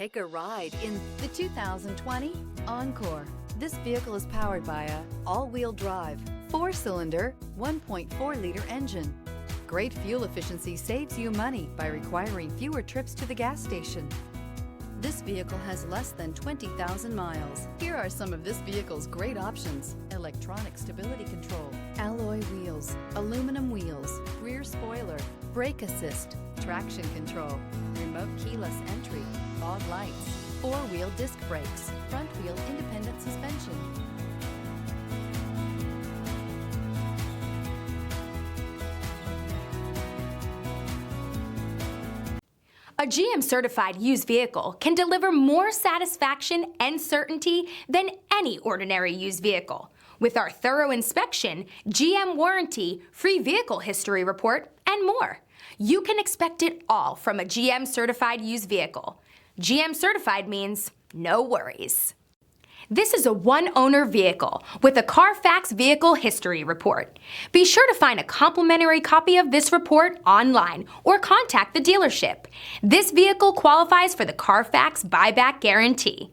Take a ride in the 2020 Encore. This vehicle is powered by a all-wheel drive, 4-cylinder, 1.4-liter engine. Great fuel efficiency saves you money by requiring fewer trips to the gas station. This vehicle has less than 20,000 miles. Here are some of this vehicle's great options: electronic stability control, alloy wheels, aluminum wheels, rear spoiler, brake assist, traction control, remote keyless entry, fog lights, 4-wheel disc brakes, front wheel independent suspension. A GM-certified used vehicle can deliver more satisfaction and certainty than any ordinary used vehicle. With our thorough inspection, GM warranty, free vehicle history report, and more. You can expect it all from a GM-certified used vehicle. GM-certified means no worries. This is a one-owner vehicle with a Carfax Vehicle History Report. Be sure to find a complimentary copy of this report online or contact the dealership. This vehicle qualifies for the Carfax Buyback Guarantee.